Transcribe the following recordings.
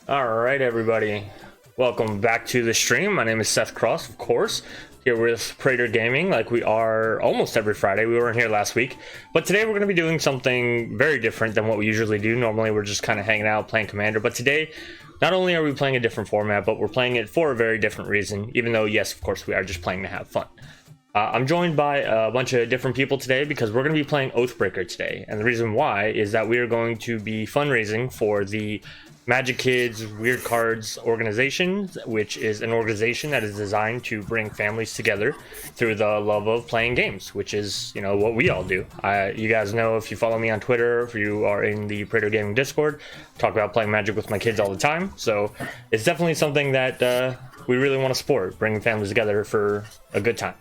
All right, everybody. Welcome back to the stream. My name is Seth Cross, of course, here with Praetor Gaming, like we are almost every Friday. We weren't here last week, but today we're going to be doing something very different than what we usually do. Normally, we're just kind of hanging out, playing Commander, but today, not only are we playing a different format, but we're playing it for a very different reason, even though, yes, of course, we are just playing to have fun. I'm joined by a bunch of different people today because we're going to be playing Oathbreaker today, and the reason why is that we are going to be fundraising for the MagiKids WeirdCards organization, which is an organization that is designed to bring families together through the love of playing games, which is, what we all do. You guys know, if you follow me on Twitter, if you are in the Praetor Gaming Discord, I talk about playing Magic with my kids all the time. So it's definitely something that we really want to support, bringing families together for a good time.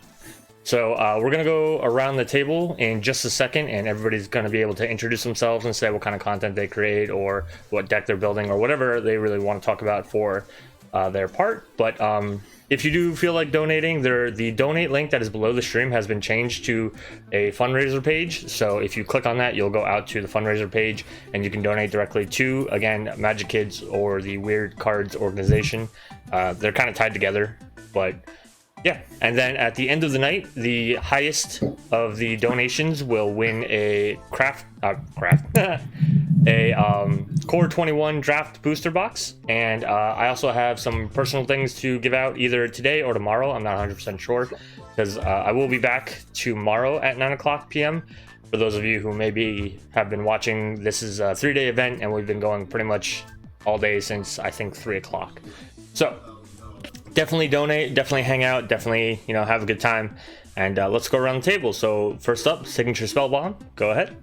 So we're going to go around the table in just a second, and everybody's going to be able to introduce themselves and say what kind of content they create or what deck they're building or whatever they really want to talk about for their part. But if you do feel like donating, the donate link that is below the stream has been changed to a fundraiser page. So if you click on that, you'll go out to the fundraiser page and you can donate directly to, again, MagiKids or the WeirdCards organization. They're kind of tied together, but... yeah, and then at the end of the night, the highest of the donations will win a Core 21 draft booster box. And I also have some personal things to give out either today or tomorrow. I'm not 100% sure because I will be back tomorrow at 9 o'clock p.m. For those of you who maybe have been watching, this is a 3-day event and we've been going pretty much all day since I think 3 o'clock. So definitely donate, definitely hang out, definitely, have a good time. And let's go around the table. So first up, Signature Spellbomb. Go ahead.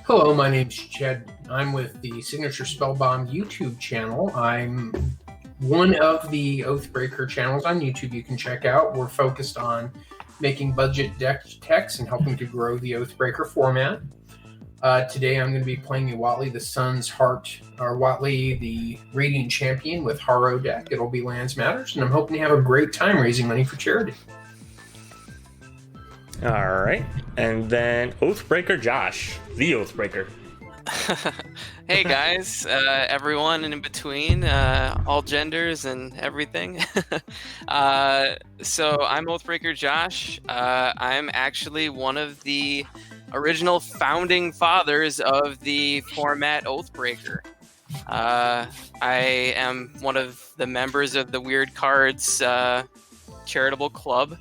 Hello, my name's Jed. I'm with the Signature Spellbomb YouTube channel. I'm one of the Oathbreaker channels on YouTube you can check out. We're focused on making budget deck techs and helping to grow the Oathbreaker format. Today I'm going to be playing a Watley the Sun's Heart, or Watley the Radiant Champion with Harrow deck. It'll be Lands Matters, and I'm hoping to have a great time raising money for charity. All right, and then Oathbreaker Josh, the Oathbreaker. Hey guys, everyone in between, all genders and everything. So I'm Oathbreaker Josh. I'm actually one of the original founding fathers of the format Oathbreaker. I am one of the members of the WeirdCards charitable club,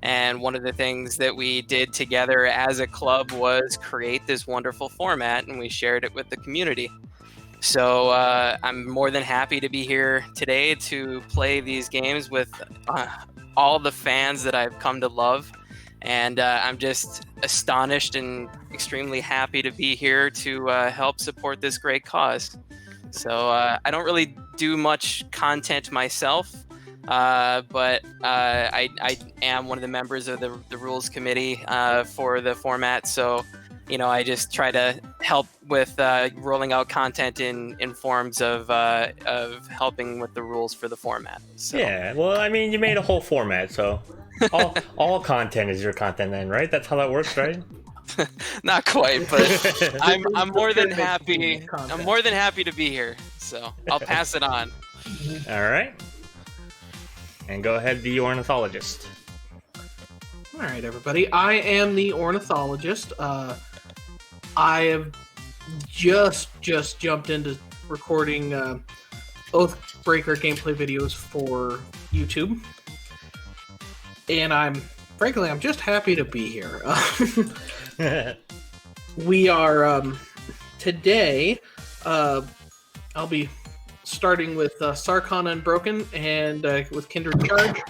and one of the things that we did together as a club was create this wonderful format, and we shared it with the community. So I'm more than happy to be here today to play these games with all the fans that I've come to love. And I'm just astonished and extremely happy to be here to help support this great cause. So I don't really do much content myself, but I am one of the members of the rules committee for the format. So, I just try to help with rolling out content in forms of helping with the rules for the format. So. Yeah, well, I mean, you made a whole format, so all content is your content then, right? That's how that works, right? Not quite, but I'm more than happy. I'm more than happy to be here. So I'll pass it on. All right. And go ahead, the ornithologist. All right, everybody. I am the ornithologist. I have just jumped into recording Oathbreaker gameplay videos for YouTube, and I'm just happy to be here. We are today. I'll be starting with Sarkhan Unbroken and with Kindred Charge.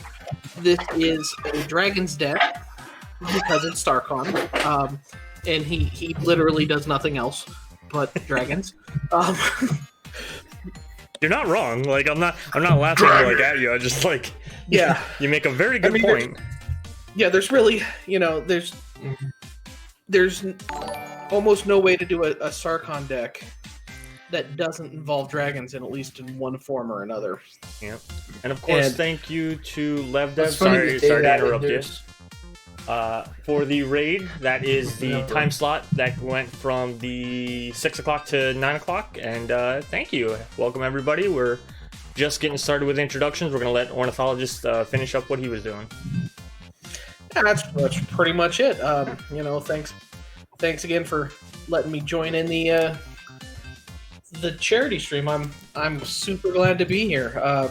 This is a Dragon's deck because it's Sarkhan, and he literally does nothing else but dragons. You're not wrong. Like I'm not laughing like at you. I just like yeah. You make a very good point. There's really there's almost no way to do a Sarkhan deck that doesn't involve dragons in at least in one form or another. Yep. And of course, thank you to LevDev. Sorry to interrupt you. for the raid. That is the time slot that went from the 6 o'clock to 9 o'clock. And thank you. Welcome, everybody. We're just getting started with introductions. We're going to let Ornithologist finish up what he was doing. Yeah, that's pretty much it. You know, thanks again for letting me join in the charity stream. I'm super glad to be here.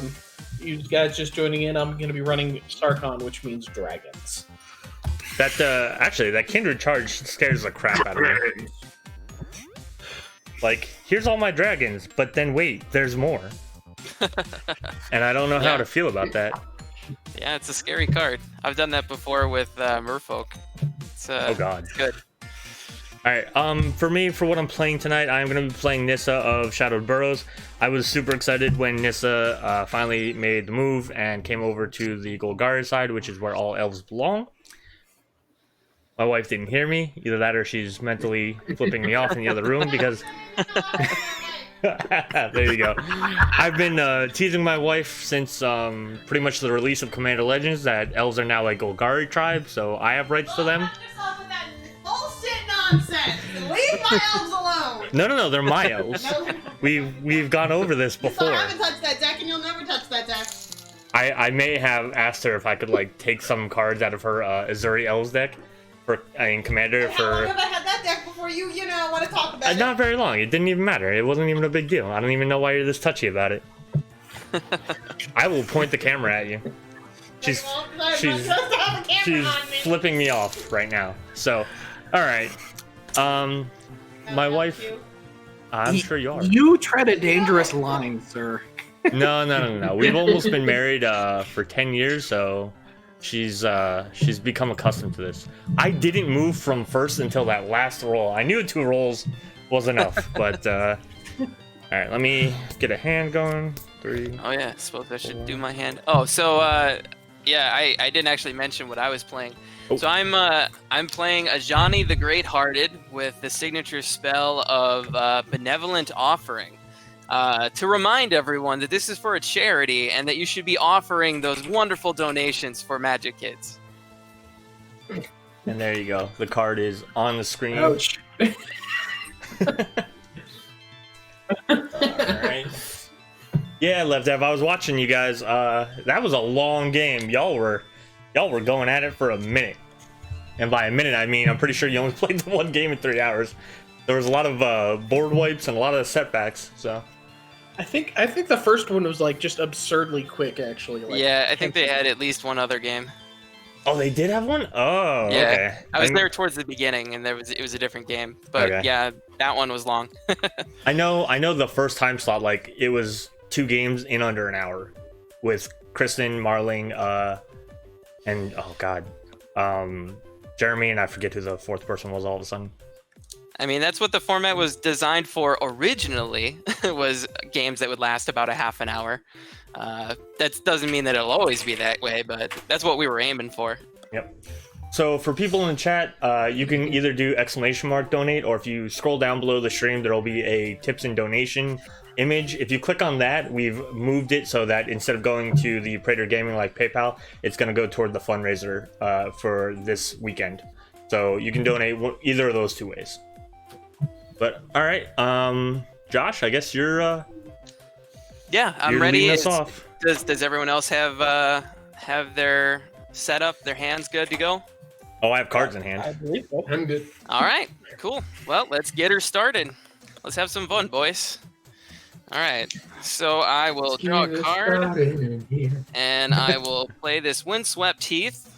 You guys just joining in. I'm going to be running Sarkon, which means dragons. That actually, that Kindred charge scares the crap out of me. Like, here's all my dragons, but then wait, there's more. And I don't know how to feel about that. Yeah, it's a scary card. I've done that before with Merfolk. Oh god. It's good. Alright, for me, for what I'm playing tonight, I'm going to be playing Nissa of Shadowed Burrows. I was super excited when Nissa finally made the move and came over to the Golgari side, which is where all elves belong. My wife didn't hear me. Either that or she's mentally flipping me off in the other room because... There you go. I've been teasing my wife since pretty much the release of Commander Legends that elves are now a Golgari tribe, so I have rights to them. Nonsense. Leave my elves alone. No, they're my elves. No. We've gone over this before. I haven't touched that deck, and you'll never touch that deck. I may have asked her if I could like take some cards out of her Azuri Elves deck for Commander How for. long have I had that deck before you want to talk about it? Not very long. It didn't even matter. It wasn't even a big deal. I don't even know why you're this touchy about it. I will point the camera at you. She's flipping me off right now. So, all right. My wife. I'm sure you are. You tread a dangerous line, sir. No. We've almost been married for 10 years, so she's become accustomed to this. I didn't move from first until that last roll. I knew 2 rolls was enough, but all right, let me get a hand going. 3. Oh yeah, I suppose I should do my hand. Oh, so yeah, I didn't actually mention what I was playing. Oh. So I'm playing Ajani the Great-Hearted with the signature spell of Benevolent Offering. To remind everyone that this is for a charity and that you should be offering those wonderful donations for MagiKids. And there you go. The card is on the screen. Ouch. Alright. Yeah, LevDev, I was watching you guys. That was a long game. Y'all were going at it for a minute. And by a minute, I mean, I'm pretty sure you only played the one game in 3 hours. There was a lot of board wipes and a lot of setbacks, so... I think the first one was like just absurdly quick, actually. Like, Yeah, I think they had at least one other game. Oh, they did have one? Oh, Yeah, okay. I was there towards the beginning, and it was a different game. But Okay. yeah, that one was long. I know the first time slot, like, it was 2 games in under an hour. With Kristen, Marling, and, oh god, Jeremy, and I forget who the 4th person was all of a sudden. I mean, that's what the format was designed for originally, was games that would last about a half an hour. That doesn't mean that it'll always be that way, but that's what we were aiming for. Yep. So for people in the chat, you can either do !donate, or if you scroll down below the stream, there'll be a tips and donation image. If you click on that, we've moved it so that instead of going to the Praetor Gaming like PayPal, it's going to go toward the fundraiser for this weekend. So you can donate either of those 2 ways. But all right, Josh, I guess you're Yeah, I'm you're ready. leading us off. Does everyone else have their setup, their hands good to go? Oh, I have cards in I hand. believe so. I'm good. All right, cool. Well, let's get her started. Let's have some fun, boys. All right, so I will draw a card, and I will play this Windswept Heath,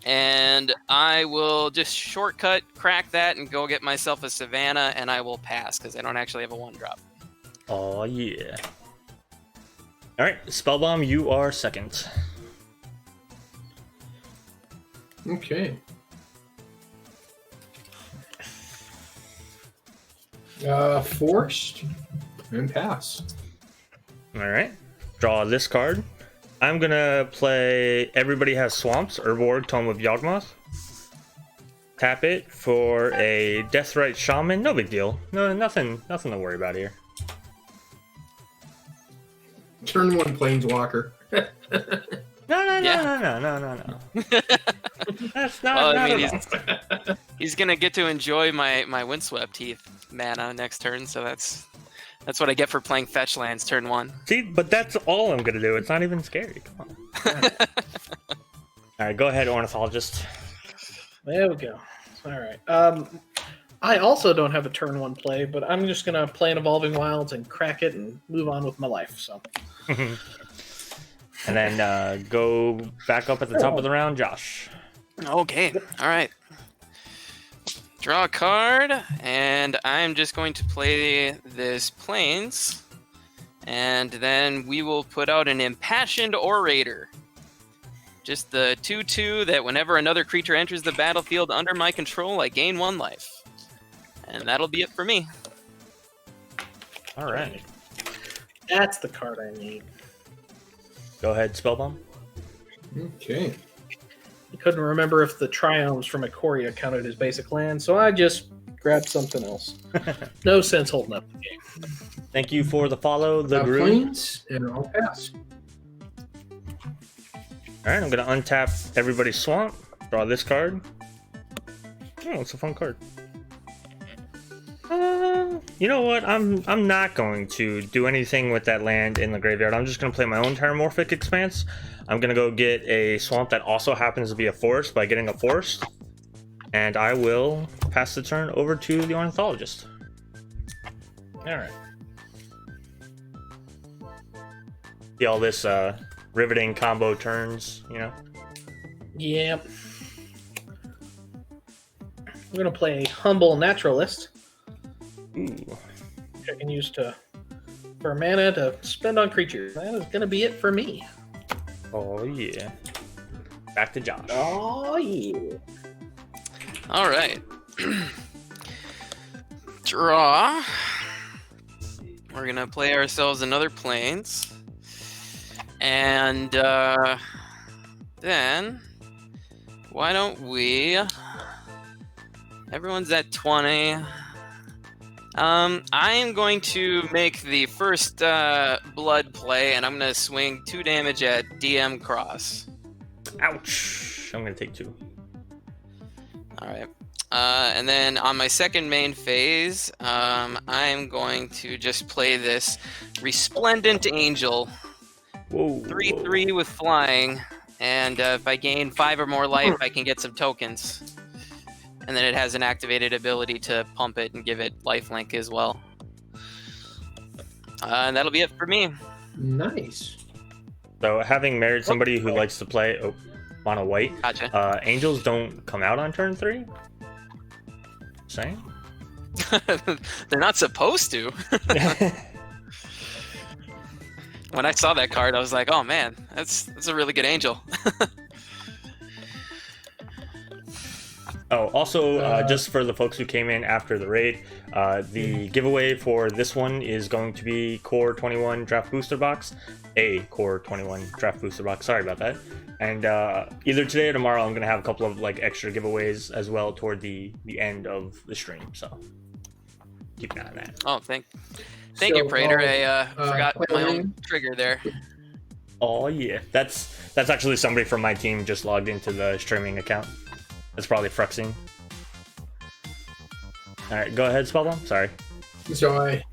and I will just shortcut crack that and go get myself a Savannah, and I will pass because I don't actually have a 1-drop. Oh yeah. All right, Spellbomb, you are second. Okay. Forced and pass. All right, draw this card. I'm gonna play Everybody Has Swamps, Urborg, Tome of Yawgmoth. Tap it for a Deathrite Shaman. No big deal. No, nothing to worry about here. Turn 1 Planeswalker. No. That's not. Well, I not mean, at all. he's gonna get to enjoy my Windswept Heath mana next turn, so that's what I get for playing fetch lands turn 1. See, but that's all I'm gonna do. It's not even scary. Come on. All right, go ahead, ornithologist. There we go. All right. I also don't have a turn 1 play, but I'm just gonna play an Evolving Wilds and crack it and move on with my life. So. And then go back up at the top of the round, Josh. Okay, all right. Draw a card, and I'm just going to play this Plains, and then we will put out an Impassioned Orator. Just the 2/2 that whenever another creature enters the battlefield under my control, I gain 1 life. And that'll be it for me. All right. That's the card I need. Go ahead, Spellbomb. Okay. I couldn't remember if the Triomes from Ikoria counted as basic land, so I just grabbed something else. No sense holding up the game. Thank you for the follow, the group. Plains, and I'll pass. All right, I'm gonna untap everybody's swamp. Draw this card. Oh, it's a fun card. You know what? I'm not going to do anything with that land in the graveyard. I'm just gonna play my own Terramorphic Expanse. I'm gonna go get a swamp that also happens to be a forest by getting a forest, and I will pass the turn over to the ornithologist. All right. See all this riveting combo turns, you know? Yep. I'm gonna play Humble Naturalist. Ooh. Which I can use for mana to spend on creatures. That is gonna be it for me. Oh yeah. Back to Josh. Oh yeah. All right. Draw. We're gonna play ourselves another Plains. And then why don't we? Everyone's at 20. I am going to make the first blood play, and I'm going to swing 2 damage at DM Cross. Ouch. I'm gonna take 2. All right. And then on my second main phase, I'm going to just play this Resplendent Angel. Whoa. 3/3 with flying, and if I gain 5 or more life, I can get some tokens. And then it has an activated ability to pump it and give it lifelink as well. And that'll be it for me. Nice. So having married somebody who likes to play mono white, Gotcha. angels don't come out on turn 3? Saying? They're not supposed to. When I saw that card, I was like, "Oh man, that's a really good angel." Oh, also, just for the folks who came in after the raid, the giveaway for this one is going to be Core 21 Draft Booster Box. A Core 21 Draft Booster Box. Sorry about that. And either today or tomorrow, I'm going to have a couple of extra giveaways as well toward the end of the stream. So keep an eye on that. Oh, thank you, Praetor. I forgot my own trigger there. Oh yeah, that's actually somebody from my team just logged into the streaming account. That's probably Fruxing. All right, go ahead, Spellbomb. Sorry. So I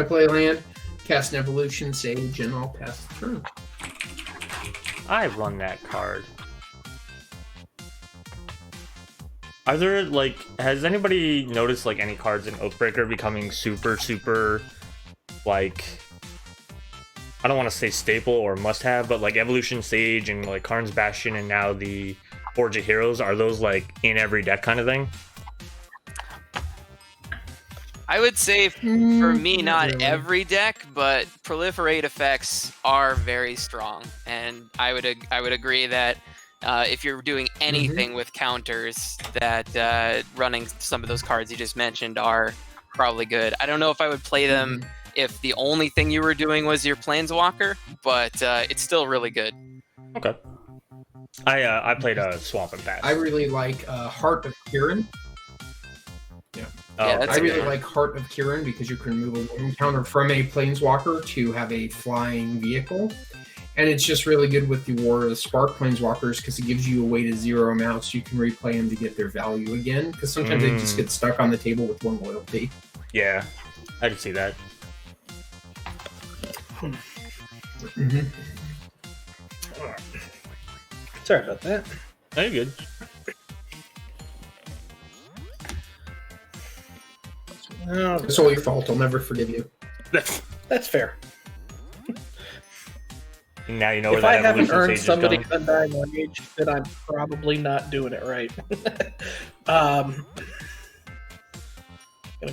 play land, cast an Evolution Sage, and I'll pass the turn. I run that card. Are there has anybody noticed any cards in Oathbreaker becoming super I don't want to say staple or must have, but Evolution Sage and Karn's Bastion and now the Forge of Heroes, are those in every deck kind of thing? I would say for me, not every deck, but proliferate effects are very strong, and I would agree that if you're doing anything with counters, that running some of those cards you just mentioned are probably good. I don't know if I would play them if the only thing you were doing was your Planeswalker, but it's still really good. Okay. I played a Swamp and Pass. I really like Heart of Kiran. Yeah, that's I a good really one. like Heart of Kiran because you can move a one counter from a Planeswalker to have a flying vehicle. And it's just really good with the War of the Spark Planeswalkers because it gives you a way to zero them out so you can replay them to get their value again. Because sometimes they just get stuck on the table with 1 loyalty. Yeah, I can see that. Mm-hmm. Sorry about that. Oh, you're good. Oh, It's all your fault. I'll never forgive you. that's fair. Now you know where If I that haven't evolution earned stage somebody's is going. Undying Rage, then I'm probably not doing it right. Gonna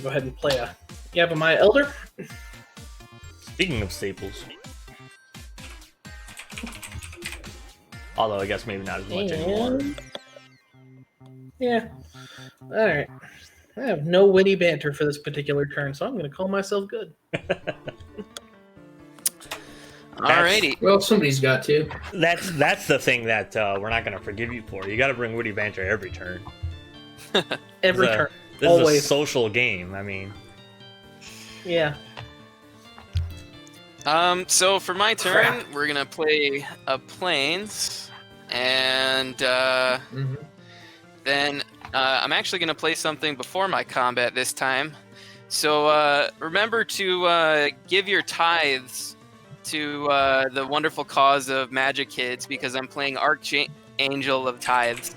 go ahead and play a Yavimaya Elder. Speaking of staples. Although I guess maybe not as much anymore. Yeah. Alright. I have no witty banter for this particular turn, so I'm going to call myself good. Alrighty. Well, somebody's got to. That's the thing that we're not going to forgive you for. You got to bring witty banter every turn. Every turn. This Always. is a social game. I mean, Yeah. So for my turn, we're gonna play a planes, and then I'm actually gonna play something before my combat this time. So remember to give your tithes to the wonderful cause of MagiKids because I'm playing Archangel of Tithes.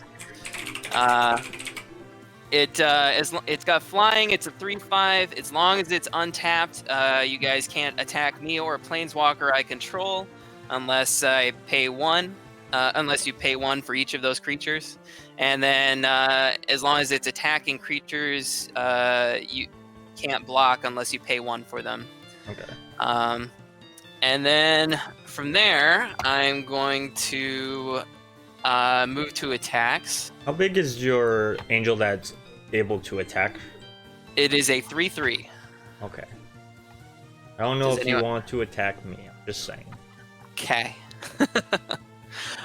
It's got flying. It's a 3/5. As long as it's untapped, you guys can't attack me or a planeswalker I control, unless I pay 1. Unless you pay 1 for each of those creatures, and then as long as it's attacking creatures, you can't block unless you pay 1 for them. okay. And then from there, I'm going to move to attacks. How big is your angel that's able to attack? It is a 3/3. Okay. I don't know Does if anyone- you want to attack me. I'm just saying. Okay.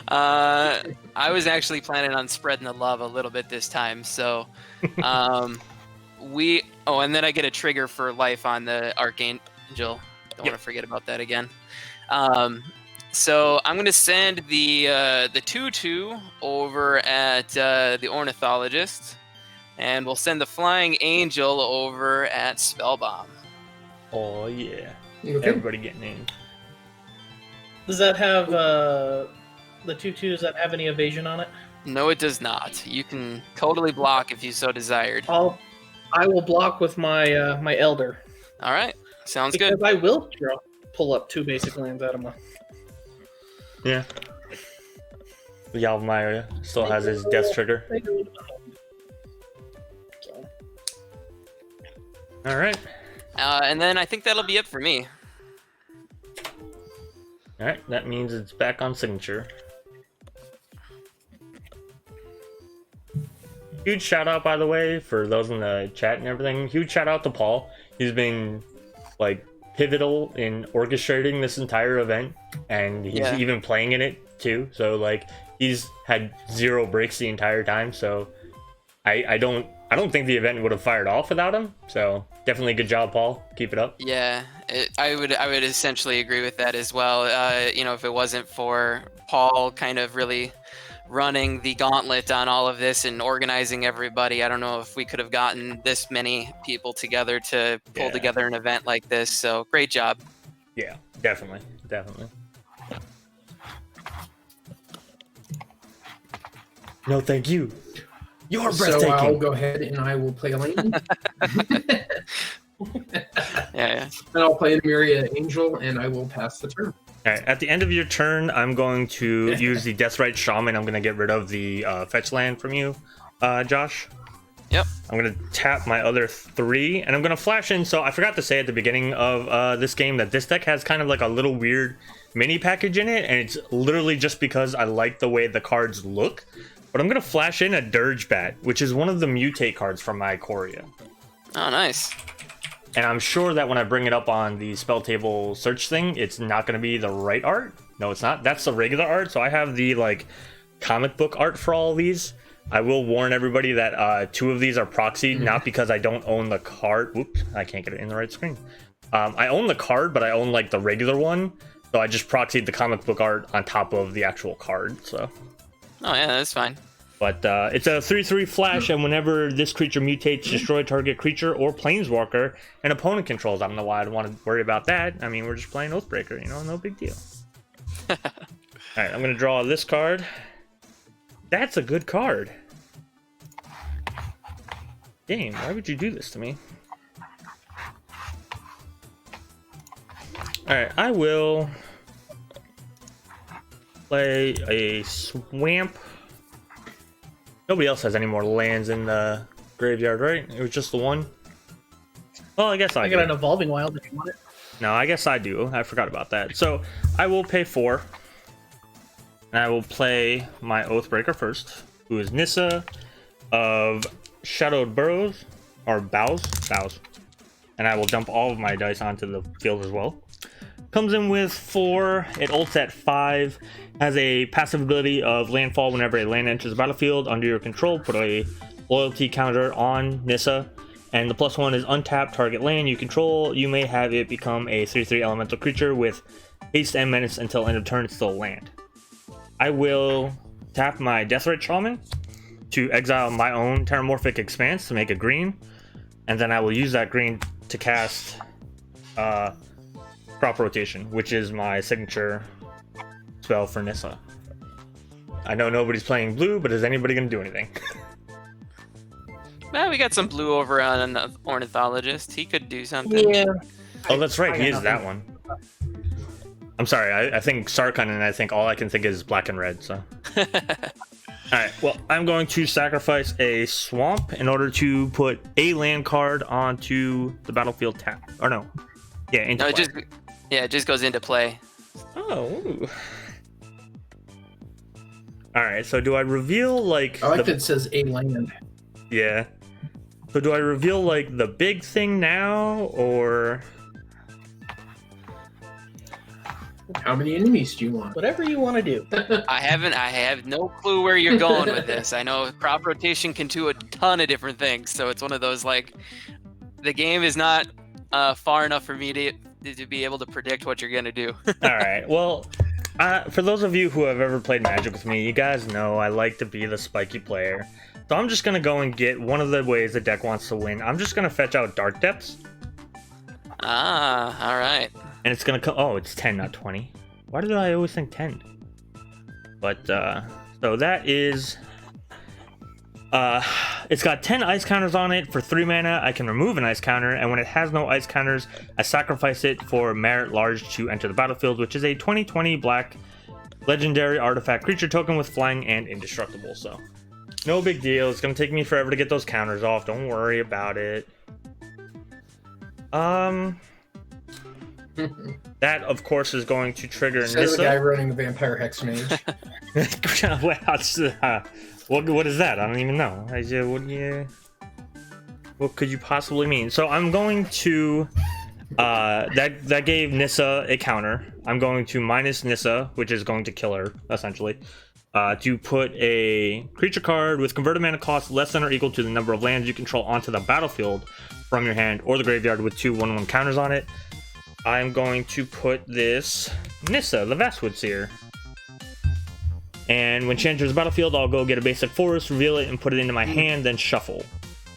I was actually planning on spreading the love a little bit this time, so and then I get a trigger for life on the Archangel. Don't want to forget about that again. So I'm going to send the 2/2 over at the Ornithologist, and we'll send the Flying Angel over at Spellbomb. Oh yeah. Okay. Everybody getting in. Does that have the 2/2? Does that have any evasion on it? No, it does not. You can totally block if you so desired. I will block with my my Elder. All right, sounds Because good. I will pull up 2 basic lands out of my. Yeah. Yavimaya still has his death trigger. So, All right. And then I think that'll be it for me. All right. That means it's back on signature. Huge shout out, by the way, for those in the chat and everything. Huge shout out to Paul. He's been like pivotal in orchestrating this entire event, and he's even playing in it too. So like he's had 0 breaks the entire time. So I don't think the event would have fired off without him. So definitely good job, Paul. Keep it up. Yeah, I would essentially agree with that as well. If it wasn't for Paul kind of really running the gauntlet on all of this and organizing everybody, I don't know if we could have gotten this many people together to pull together an event like this. So great job. Yeah, definitely. No, thank you. You're breathtaking. So I'll go ahead and I will play a lane. Yeah. And I'll play an Myria Angel and I will pass the turn. All right, at the end of your turn, I'm going to use the Deathrite Shaman. I'm going to get rid of the fetch land from you, Josh. Yep. I'm going to tap my other 3, and I'm going to flash in. So I forgot to say at the beginning of this game that this deck has kind of like a little weird mini package in it, and it's literally just because I like the way the cards look. But I'm going to flash in a Dirge Bat, which is one of the mutate cards from my Ikoria. Oh, nice. And I'm sure that when I bring it up on the spell table search thing, it's not going to be the right art. No, it's not. That's the regular art. So I have the like comic book art for all of these. I will warn everybody that 2 of these are proxied, not because I don't own the card. Whoops, I can't get it in the right screen. I own the card, but I own like the regular one. So I just proxied the comic book art on top of the actual card. So. Oh yeah, that's fine. But it's a 3/3 flash, and whenever this creature mutates, destroy target creature or planeswalker an opponent controls. I don't know why I'd want to worry about that. I mean, we're just playing Oathbreaker, you know, no big deal. Alright, I'm going to draw this card. That's a good card. Game, why would you do this to me? Alright, I will play a Swamp. Nobody else has any more lands in the graveyard, right? It was just the one. Well, I guess I got an Evolving Wild if you want it. No, I guess I do. I forgot about that. So I will pay 4. And I will play my Oathbreaker first, who is Nissa of Shadowed Burrows, or Bows. And I will dump all of my dice onto the field as well. Comes in with 4, it ults at 5, has a passive ability of landfall whenever a land enters the battlefield under your control. Put a loyalty counter on Nissa, and the +1 is untap target land you control. You may have it become a 3/3 elemental creature with haste and menace until end of turn. It's still land. I will tap my Deathrite Shaman to exile my own Terramorphic Expanse to make a green, and then I will use that green to cast Crop Rotation, which is my signature spell for Nissa. I know nobody's playing blue, but is anybody going to do anything? Well, we got some blue over on an Ornithologist. He could do something. Yeah. Oh, that's right, he is that one. I'm sorry, I think Sarkhan, and I think all I can think is black and red, so. Alright, well, I'm going to sacrifice a Swamp in order to put a land card onto the battlefield tap. Or no. Yeah, into play. It just goes into play. Oh. Ooh. Alright, so do I reveal, like... I like that it says a land. Yeah. So do I reveal, like, the big thing now, or... How many enemies do you want? Whatever you want to do. I have no clue where you're going with this. I know crop rotation can do a ton of different things, so it's one of those, like, the game is not far enough for me to be able to predict what you're gonna do. Alright, well, for those of you who have ever played Magic with me, you guys know I like to be the spiky player. So I'm just gonna go and get one of the ways the deck wants to win. I'm just gonna fetch out Dark Depths. Ah, alright. And it's gonna come. Oh, it's 10, not 20. Why did I always think 10? But, so that is. It's got 10 ice counters on it. For 3 mana, I can remove an ice counter, and when it has no ice counters, I sacrifice it for Merit Large to enter the battlefield, which is a 20/20 black legendary artifact creature token with flying and indestructible. So, no big deal. It's gonna take me forever to get those counters off. Don't worry about it. That, of course, is going to trigger Nissa. Nissa. The guy running the Vampire Hex Mage. What is that? I don't even know. What could you possibly mean? So I'm going to that gave Nissa a counter. I'm going to minus Nissa, which is going to kill her essentially. To put a creature card with converted mana cost less than or equal to the number of lands you control onto the battlefield from your hand or the graveyard with 2 1/1 counters on it. I'm going to put this Nissa, the Vastwood Seer. And when she enters the battlefield, I'll go get a basic forest, reveal it, and put it into my hand, then shuffle.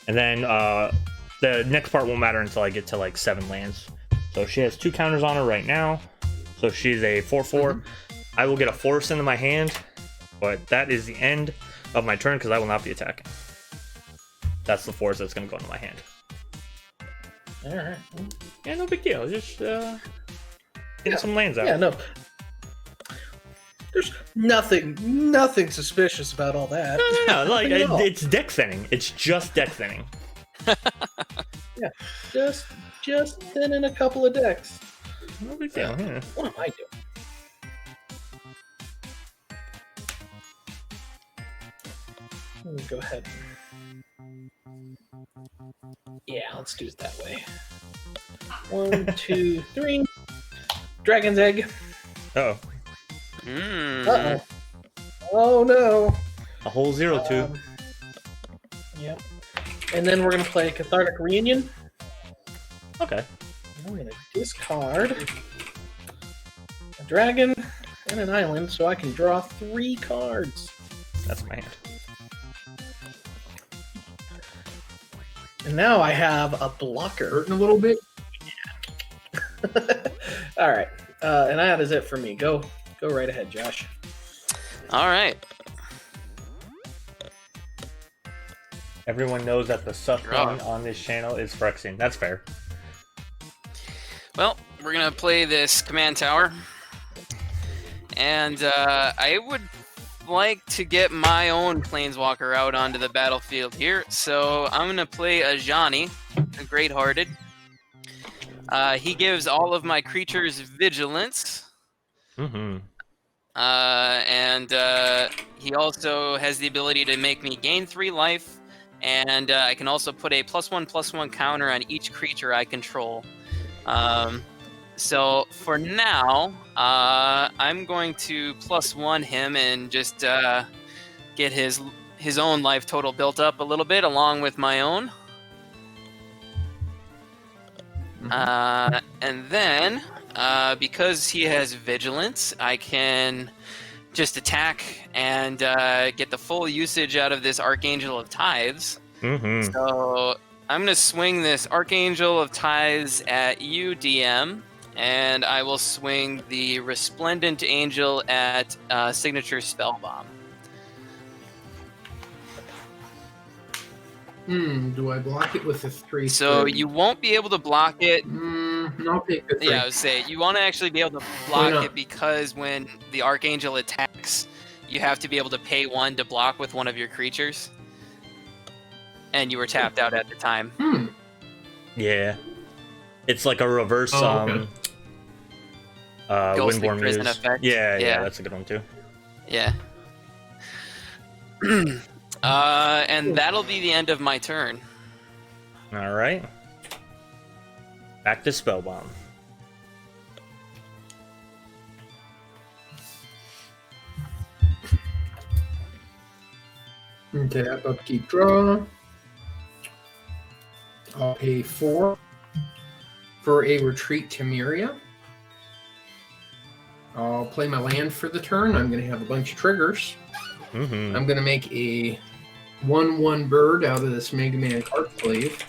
And then the next part won't matter until I get to like 7 lands. So she has 2 counters on her right now. So she's a 4/4. I will get a forest into my hand, but that is the end of my turn because I will not be attacking. That's the forest that's going to go into my hand. Alright. Yeah, no big deal. Just get some lands out. Yeah, no. There's nothing suspicious about all that. No, like it's deck thinning. It's just deck thinning. Yeah, just thinning a couple of decks. No big deal. Yeah. What am I doing? Let me go ahead. Yeah, let's do it that way. 1, 2, 3. Dragon's Egg. Oh. Uh-oh. Oh no. A whole 0/2. Yep. And then we're gonna play Cathartic Reunion. Okay. I'm gonna discard. a dragon and an island, so I can draw 3 cards. That's my hand. And now I have a blocker. Hurting a little bit. All right, and that is it for me. Go right ahead, Josh. All right. Everyone knows that the Draw. suffering on this channel is Phyrexian. That's fair. Well, we're gonna play this command tower, and I would like to get my own planeswalker out onto the battlefield here. So I'm gonna play a Ajani, a Great-Hearted. He gives all of my creatures vigilance. Mm-hmm. And he also has the ability to make me gain 3 life, and I can also put a +1/+1 counter on each creature I control. So for now, I'm going to +1 him and just get his own life total built up a little bit along with my own. And then, because he has vigilance, I can just attack and get the full usage out of this Archangel of Tithes. Mm-hmm. So I'm going to swing this Archangel of Tithes at you, DM, and I will swing the Resplendent Angel at Signature Spellbomb. Do I block it with a 3? So you won't be able to block it. I'll take the 3. Yeah, I would say you want to actually be able to Why block not? it because when the Archangel attacks, you have to be able to pay 1 to block with one of your creatures. And you were tapped out at the time. Yeah. It's like a reverse okay. Ghostly Windborn Prison Muse. effect. Yeah, Yeah. that's a good one too. Yeah. And that'll be the end of my turn. All right. Back to Spellbomb. Tap, upkeep, draw. I'll pay 4 for a retreat to Myria. I'll play my land for the turn. I'm going to have a bunch of triggers. Mm-hmm. I'm going to make a 1/1 bird out of this Mega Man card sleeve.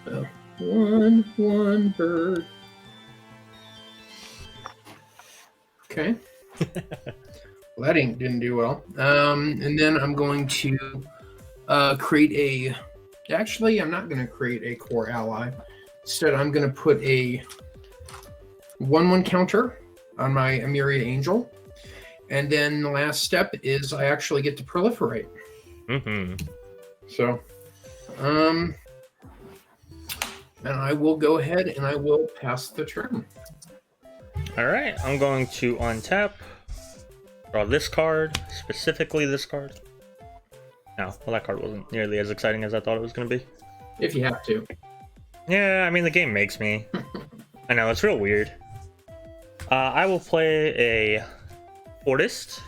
So, 1/1 bird. Okay. Well, that didn't do well. And then I'm going to create a... Actually, I'm not going to create a core ally. Instead, I'm going to put a 1/1 counter on my Emiria Angel. And then the last step is I actually get to proliferate. Mm-hmm. So, and I will go ahead and I will pass the turn. All right. I'm going to untap. Draw this card. Specifically this card. No, well, that card wasn't nearly as exciting as I thought it was going to be. If you have to. Yeah, I mean, the game makes me. I know, it's real weird. I will play a Fortist.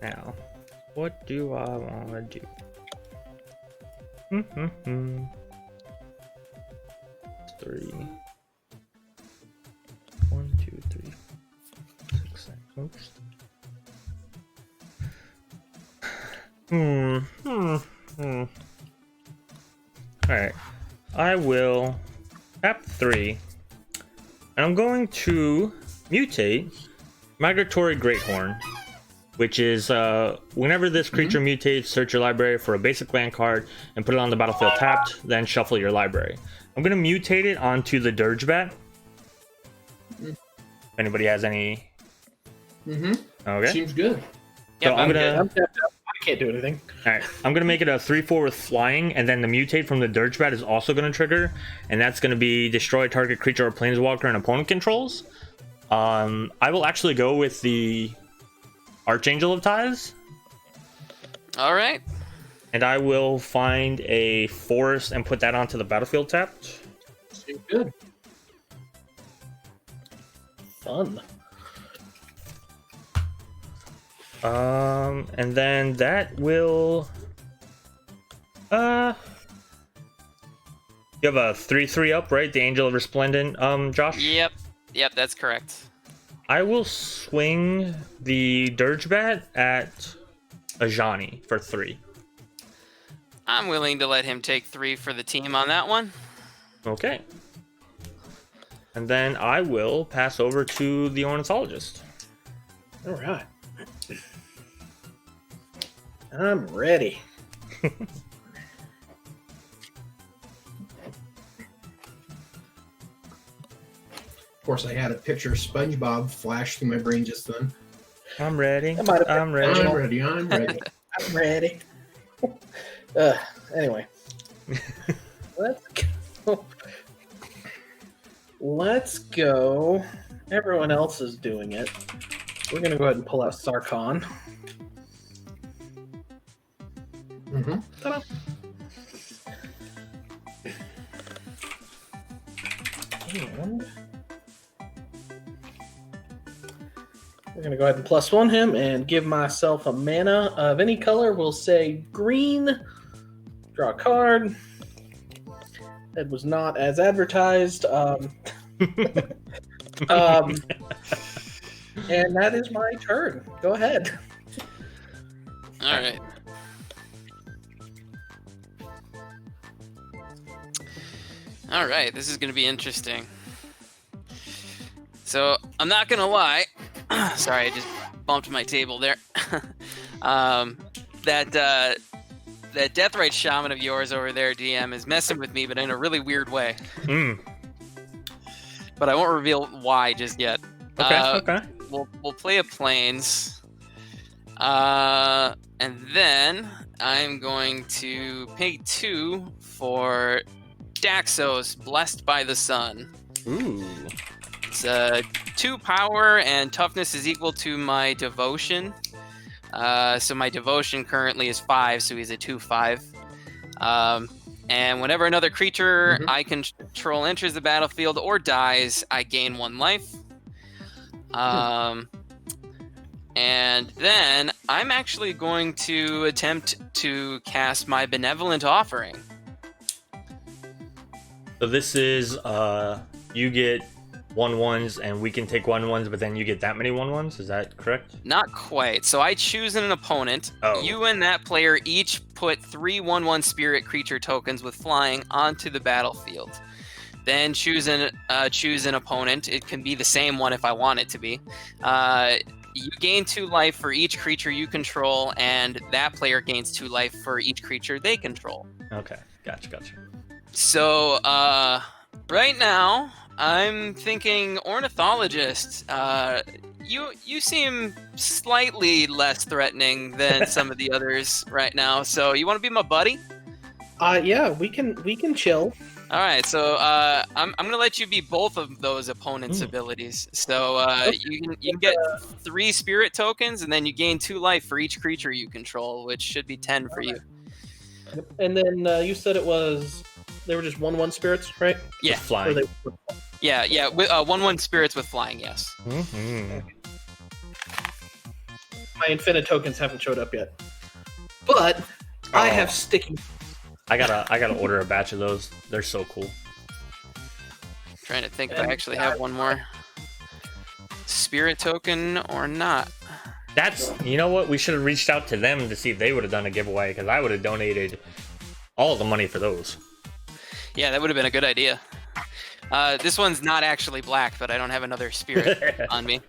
Now, what do I want to do? Mm-hmm. 3. 1, 2, 3, 6, 7. Oops. Alright. I will tap 3. And I'm going to mutate Migratory Greathorn, which is whenever this creature mutates, search your library for a basic land card and put it on the battlefield tapped, then shuffle your library. I'm going to mutate it onto the Dirgebat. If anybody has any... Okay. Seems good. Yep, So I'm gonna... I can't do anything. Alright, I'm gonna make it a 3/4 with flying, and then the mutate from the Dirgebat is also gonna trigger, and that's gonna be destroy target creature or planeswalker and opponent controls. I will actually go with the Archangel of Tithes. Alright. And I will find a forest and put that onto the battlefield tapped. Seems good. Fun. And then that will You have a 3/3 up, right? The Angel of Resplendent, Josh? Yep, that's correct. I will swing the Dirge Bat at Ajani for 3. I'm willing to let him take 3 for the team on that one. Okay. And then I will pass over to the Ornithologist. All right. I'm ready. Of course, I had a picture of SpongeBob flash through my brain just then. I'm ready. That might have been I'm ready. I'm ready. I'm ready. I'm ready. Anyway. Let's go. Let's go. Everyone else is doing it. We're going to go ahead and pull out Sarkhan. Mm-hmm. Ta-da. And we're going to go ahead and +1 him and give myself a mana of any color. We'll say green. Draw a card. That was not as advertised. And that is my turn. Go ahead. All right. All right, this is going to be interesting. So, I'm not going to lie. Sorry, I just bumped my table there. That Deathrite Shaman of yours over there, DM, is messing with me, but in a really weird way. But I won't reveal why just yet. Okay. We'll play a Plains. And then I'm going to pay 2 for Daxos, Blessed by the Sun. Ooh. It's 2 power, and toughness is equal to my devotion. So my devotion currently is 5, so he's a 2/5. And whenever another creature I control enters the battlefield or dies, I gain 1 life. And then I'm actually going to attempt to cast my Benevolent Offering. So this is you get 1/1s and we can take 1/1s, but then you get that many 1/1s. Is that correct? Not quite. So I choose an opponent. Oh. You and that player each put 3 1/1 spirit creature tokens with flying onto the battlefield. Then choose an opponent. It can be the same one if I want it to be. You gain 2 life for each creature you control, and that player gains 2 life for each creature they control. Okay, gotcha. So right now, I'm thinking Ornithologist. You seem slightly less threatening than some of the others right now. So you want to be my buddy? Yeah, we can chill. All right. So I'm gonna let you be both of those opponents' abilities. So you can get 3 spirit tokens, and then you gain 2 life for each creature you control, which should be 10 for you. And then you said they were just 1/1 spirits, right? Yeah. With flying. Yeah. With 1/1 spirits with flying. Yes. Mm-hmm. My infinite tokens haven't showed up yet, but I have sticky. I gotta order a batch of those. They're so cool. Trying to think if I actually have one more spirit token or not. You know what? We should have reached out to them to see if they would have done a giveaway, because I would have donated all the money for those. Yeah, that would have been a good idea. This one's not actually black, but I don't have another spirit on me.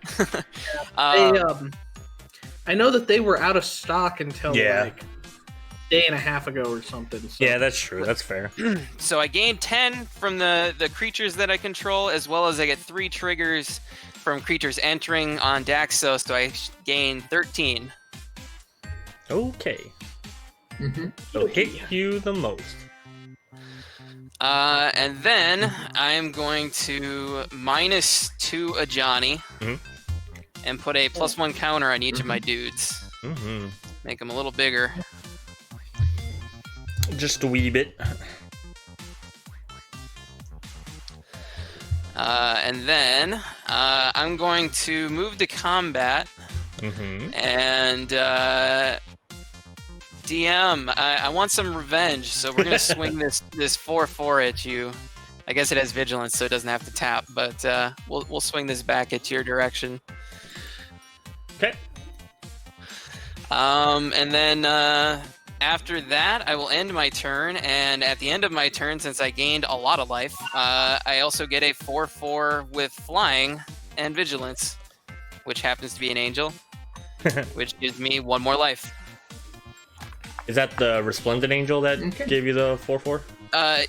I know that they were out of stock until like a day and a half ago or something. So. Yeah, that's true. That's fair. So I gain 10 from the creatures that I control, as well as I get 3 triggers from creatures entering on Daxos, so I gain 13. Okay. So hit you the most. And then I'm going to -2 Ajani and put a +1 counter on each of my dudes. Make them a little bigger. Just a wee bit. And then I'm going to move to combat and DM, I want some revenge, so we're gonna swing this 4/4 at you. I guess it has vigilance, so it doesn't have to tap, but we'll swing this back at your direction. Okay. And then after that, I will end my turn, and at the end of my turn, since I gained a lot of life, I also get a 4/4 with flying and vigilance, which happens to be an angel, which gives me 1 more life. Is that the Resplendent Angel that gave you the 4/4?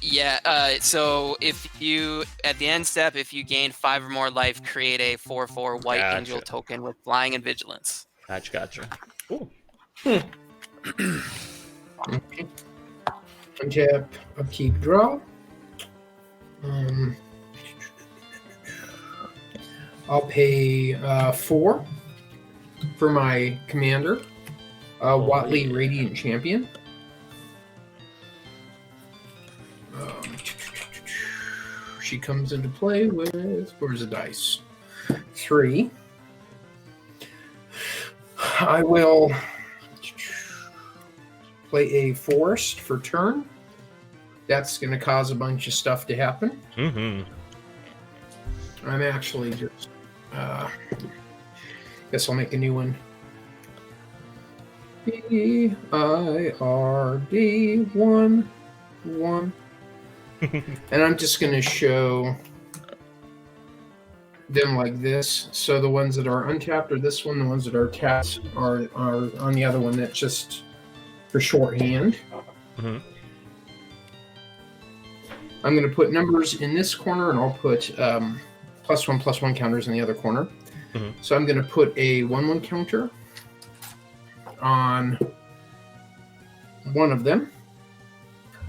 Yeah. So if you, at the end step, if you gain 5 or more life, create a 4/4 white angel token with flying and vigilance. Gotcha. Cool. Untap, upkeep, draw. I'll pay 4 for my commander, Watley Radiant Champion. She comes into play with, where's the dice? 3. I will play a forest for turn. That's going to cause a bunch of stuff to happen. Mm-hmm. I'm actually just, guess I'll make a new one. BIRD 1. And I'm just going to show them like this. So the ones that are untapped are this one. The ones that are tapped are on the other one. That's just for shorthand. Mm-hmm. I'm going to put numbers in this corner, and I'll put +1/+1 counters in the other corner. Mm-hmm. So I'm going to put a 1/1 counter on one of them.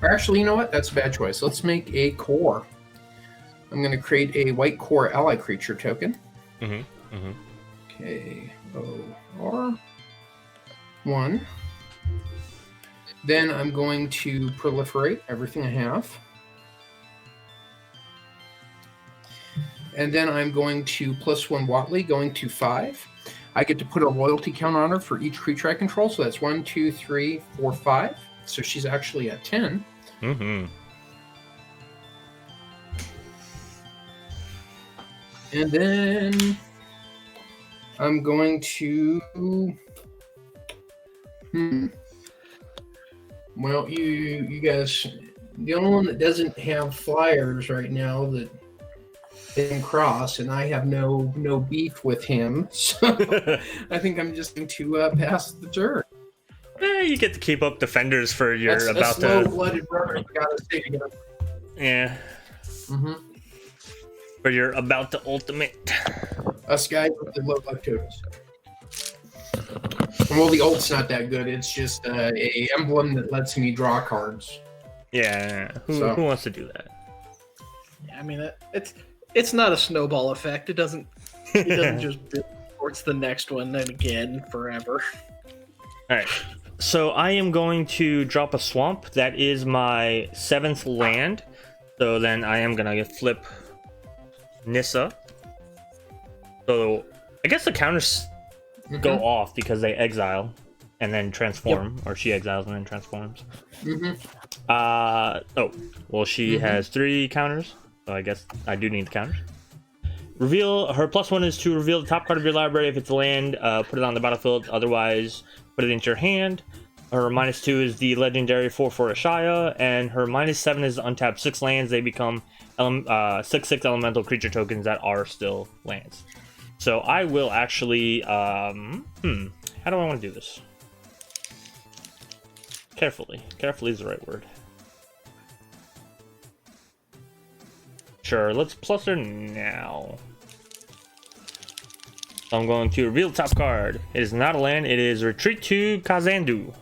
Or actually, you know what? That's a bad choice. Let's make a core. I'm going to create a white core ally creature token. Mm-hmm. Mm-hmm. KOR1. Then I'm going to proliferate everything I have. And then I'm going to +1 Watley, going to 5. I get to put a loyalty count on her for each creature I control. So that's 1, 2, 3, 4, 5. So she's actually at 10. Mm-hmm. And then I'm going to... Well, you guys... The only one that doesn't have flyers right now that can cross, and I have no beef with him, so I think I'm just going to pass the turn. You get to keep up defenders for your That's slow-blooded brother, you gotta say together. Yeah. Mm-hmm. For your about to ultimate. Us guys with the low lactose. Well, the ult's not that good. It's just a emblem that lets me draw cards. Yeah. Who wants to do that? Yeah, I mean, it's not a snowball effect. It doesn't just build towards the next one and again forever. All right. So I am going to drop a swamp. That is my 7th land. So then I am gonna flip Nissa. So I guess the counters go off because they exile and then transform, or she exiles and then transforms. She has 3 counters, so I guess I do need the counters. Reveal her +1 is to reveal the top card of your library. If it's a land, put it on the battlefield. Otherwise, put it into your hand. Her -2 is the legendary 4/4 Ashaya, and her -7 is untap 6 lands. They become 6/6 elemental creature tokens that are still lands. So I will actually, how do I want to do this? Carefully. Carefully is the right word. Sure, let's plus her now. So I'm going to reveal the top card. It is not a land, it is Retreat to Kazandu.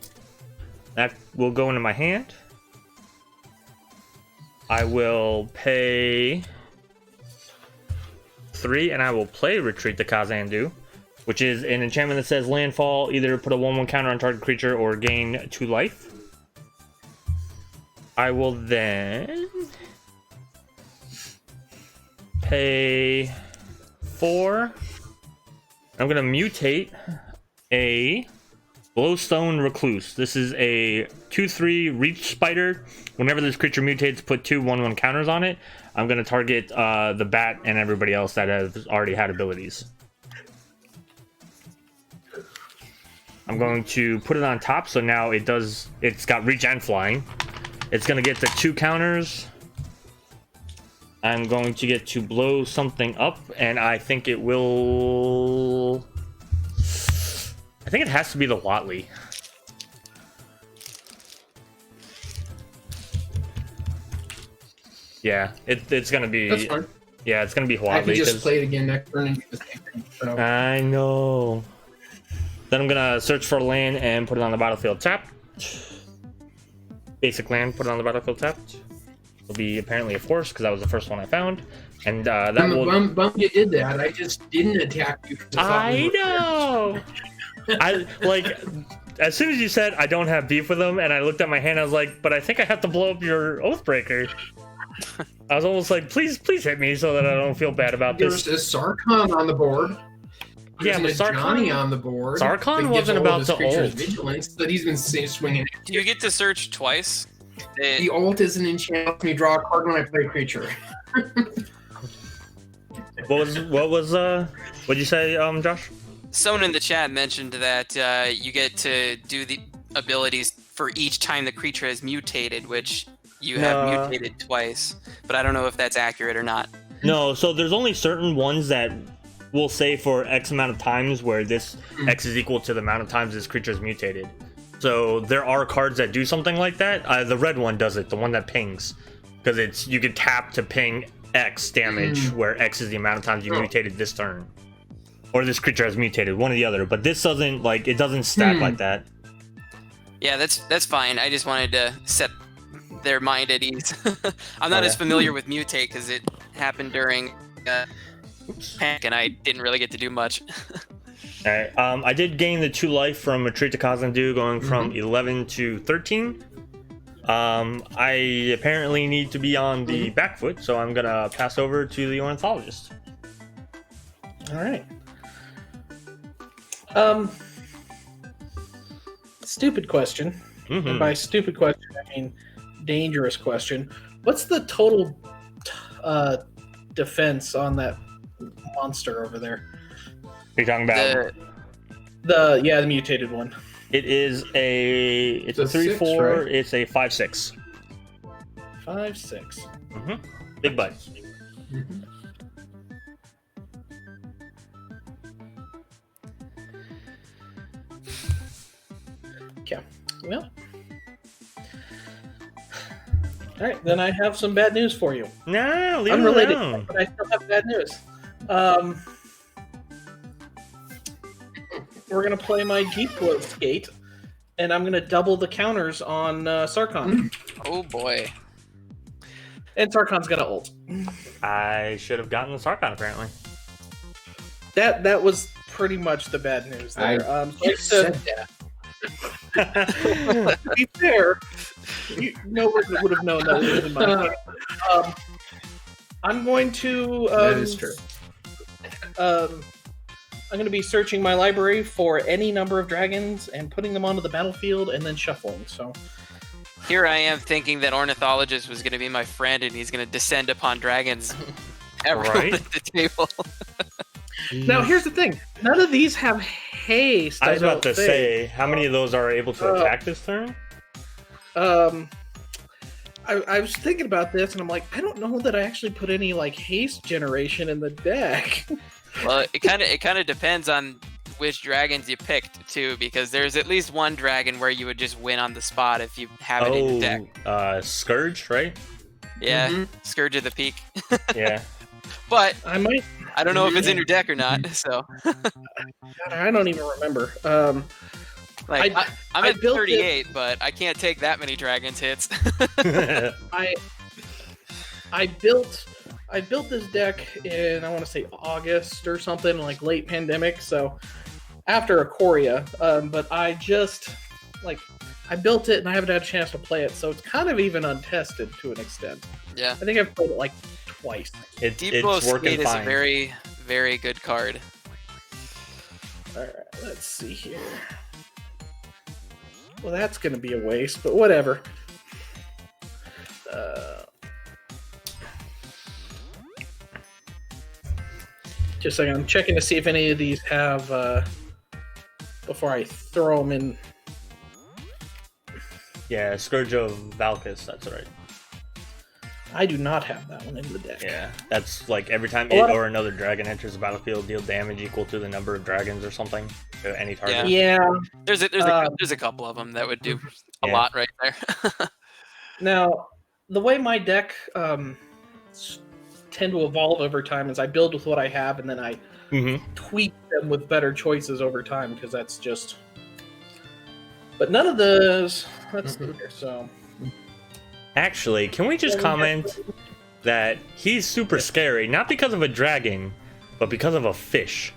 That will go into my hand. I will pay 3 and I will play Retreat to Kazandu, which is an enchantment that says landfall, either put a 1/1 counter on target creature or gain 2 life. I will then pay 4. I'm gonna mutate a Glowstone Recluse. This is a 2/3 reach spider. Whenever this creature mutates, put 2/1/1 counters on it. I'm going to target the bat and everybody else that has already had abilities. I'm going to put it on top, so now it's got reach and flying. It's going to get the 2 counters. I'm going to get to blow something up, and I think it will... I think it has to be the Watley. Yeah, it's gonna be. That's fine. Yeah, it's gonna be I can Watley. just play it again next turn and do the same thing. So. I know. Then I'm gonna search for land and put it on the battlefield tapped. Basic land, put it on the battlefield tapped. Will be apparently a force because that was the first one I found, and that will. Bum, you did that. I just didn't attack you. I know. I like as soon as you said I don't have beef with them, and I looked at my hand, I was like, but I think I have to blow up your Oathbreaker. I was almost like, please hit me so that I don't feel bad about this. There's a Sarkhan on the board. Yeah, but Johnny on the board. Sarkhan wasn't about to ult. Vigilance that he's been swinging. Do you get to search twice? The ult is an enchantment. Me draw a card when I play a creature. What'd you say, Josh? Someone in the chat mentioned that you get to do the abilities for each time the creature has mutated, which you have mutated twice. But I don't know if that's accurate or not. No, so there's only certain ones that will say for X amount of times where this X is equal to the amount of times this creature is mutated. So there are cards that do something like that. The red one does it, the one that pings. Because you can tap to ping X damage, where X is the amount of times you mutated this turn. Or this creature has mutated, one or the other. But this doesn't, it doesn't stack like that. Yeah, that's fine. I just wanted to set their mind at ease. I'm not as familiar with mutate because it happened during Panic, and I didn't really get to do much. Alright, I did gain the 2 life from Retreat to Khazad-dû, going from 11 to 13. I apparently need to be on the back foot, so I'm gonna pass over to the ornithologist. Alright. Stupid question. And by stupid question, I mean dangerous question. What's the total defense on that monster over there? Are you talking about the mutated one? It's a 3/4. Right? It's a 5/6. 5/6. Big butt. Okay. Well. All right, then I have some bad news for you. No, leave unrelated, it alone. But I still have bad news. We're gonna play my Jeep Blow Skate, and I'm gonna double the counters on Sarkhan. Oh boy! And Sarkhan's got an ult. I should have gotten the Sarkhan apparently. That was pretty much the bad news there. Said that. To be fair, no one would have known that was in my game. I'm going to. That is true. I'm going to be searching my library for any number of dragons and putting them onto the battlefield and then shuffling. So here I am thinking that Ornithologist was going to be my friend and he's going to descend upon dragons Right? at the table. Now here's the thing: none of these have haste. I was about to say, how many of those are able to attack this turn? I was thinking about this, and I'm like, I don't know that I actually put any haste generation in the deck. Well, it kind of depends on which dragons you picked too, because there's at least one dragon where you would just win on the spot if you have it in your deck. Scourge, right? Yeah, Scourge of the Peak. Yeah. But I might. I don't know if it's in your deck or not. So I don't even remember. I'm at 38, but I can't take that many dragons hits. I built this deck in, I want to say August or something, late pandemic. So after Ikoria, but I just I built it and I haven't had a chance to play it, so it's kind of even untested to an extent. Yeah, I think I've played it twice. Deep Blow Skate is a very, very good card. All right, let's see here. Well, that's going to be a waste, but whatever. Just a second, I'm checking to see if any of these have, before I throw them in. Yeah, Scourge of Valkis, that's right. I do not have that one in the deck. Yeah, that's like every time Well, it or another dragon enters the battlefield, deal damage equal to the number of dragons or something to any target. Yeah. There's a couple of them that would do a Yeah. lot right there. Now, the way my deck tend to evolve over time is I build with what I have, and then I tweak them with better choices over time, because that's just... But none of those... Let's see here, so... Actually, can we just comment that he's super scary, not because of a dragon, but because of a fish?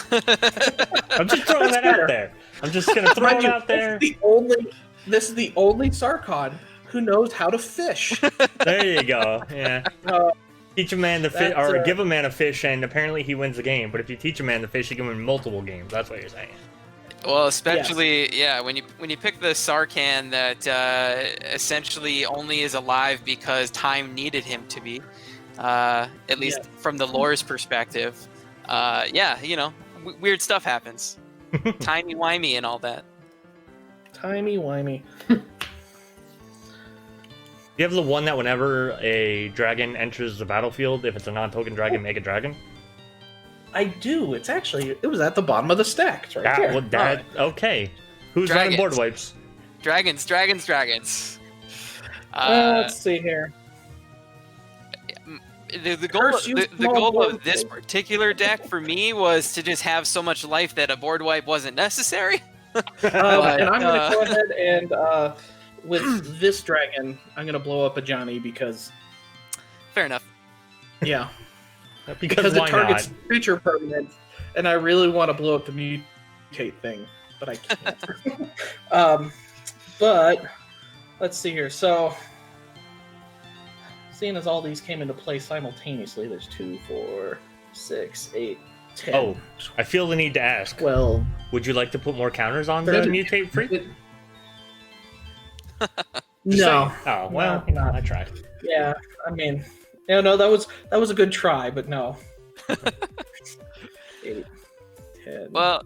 I'm just throwing that out there. I'm just gonna throw it out there. This is the only Sarkon who knows how to fish. There you go. Yeah. Teach a man to fish, or give a man a fish, and apparently he wins the game. But if you teach a man to fish, he can win multiple games. That's what you're saying. Well, especially when you pick the Sarkhan that essentially only is alive because time needed him to be, at least from the lore's perspective. Weird stuff happens. Timey-wimey and all that. Timey-wimey. You have the one that whenever a dragon enters the battlefield, if it's a non-token dragon, make a dragon? I do. It was at the bottom of the stack. It's right there. Okay. Who's running board wipes? Dragons. Let's see here. The goal of this particular deck for me was to just have so much life that a board wipe wasn't necessary. And I'm going to go ahead and, with this dragon, I'm going to blow up a Johnny because... Fair enough. Yeah. Because it targets creature permanent, and I really want to blow up the mutate thing, but I can't. But let's see here. So, seeing as all these came into play simultaneously, there's 2, 4, 6, 8, 10. Oh, I feel the need to ask. 12. Would you like to put more counters on the mutate free? No. Oh well, no. I tried. Yeah, I mean. No, that was a good try, but no. 8, 10. Well,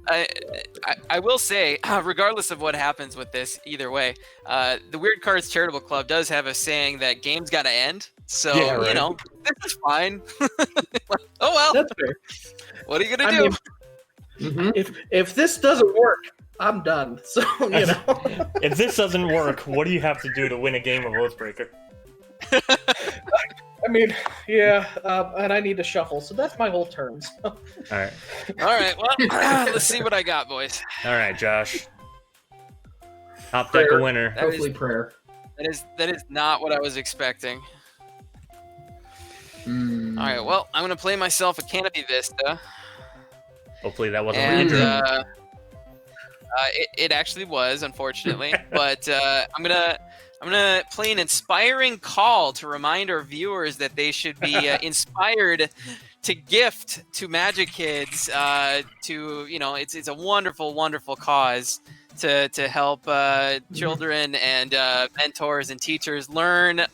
I will say, regardless of what happens with this, either way, the Weird Cards Charitable Club does have a saying that games gotta end. So this is fine. Oh well. That's fair. What are you gonna do? If this doesn't work, I'm done. So if this doesn't work, what do you have to do to win a game of Oathbreaker? I mean, and I need to shuffle, so that's my whole turn. So. All right. Well, let's see what I got, boys. All right, Josh. Top deck a winner. Hopefully prayer. That is not what I was expecting. All right, well, I'm going to play myself a Canopy Vista. Hopefully that wasn't and, Ranger. It actually was, unfortunately. But I'm gonna play an inspiring call to remind our viewers that they should be inspired to gift to MagiKids. It's a wonderful, wonderful cause to help children and mentors and teachers learn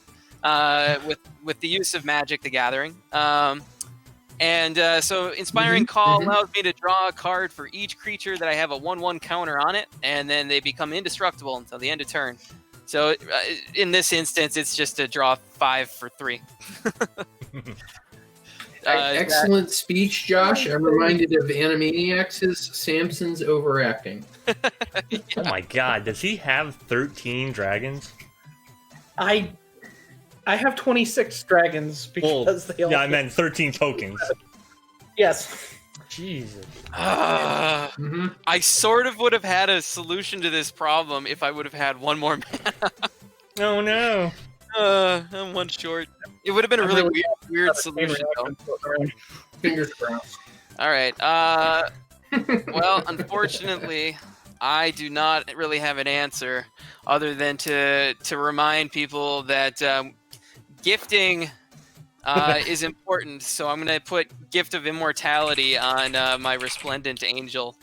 with the use of Magic the Gathering. So Inspiring Call allows me to draw a card for each creature that I have a 1/1 counter on it, and then they become indestructible until the end of turn. So in this instance, it's just to draw 5 for 3. Excellent speech, Josh. I'm reminded of Animaniacs' Samson's overacting. Yeah. Oh my god, does he have 13 dragons? I have 26 dragons because they all... Yeah, I meant 13 tokens. Yes. Jesus. I sort of would have had a solution to this problem if I would have had one more mana. Oh no. I'm one short. It would have been a really weird solution, though. Fingers crossed. All right. Well, unfortunately, I do not really have an answer other than to remind people that gifting is important. So I'm going to put Gift of Immortality on my Resplendent Angel,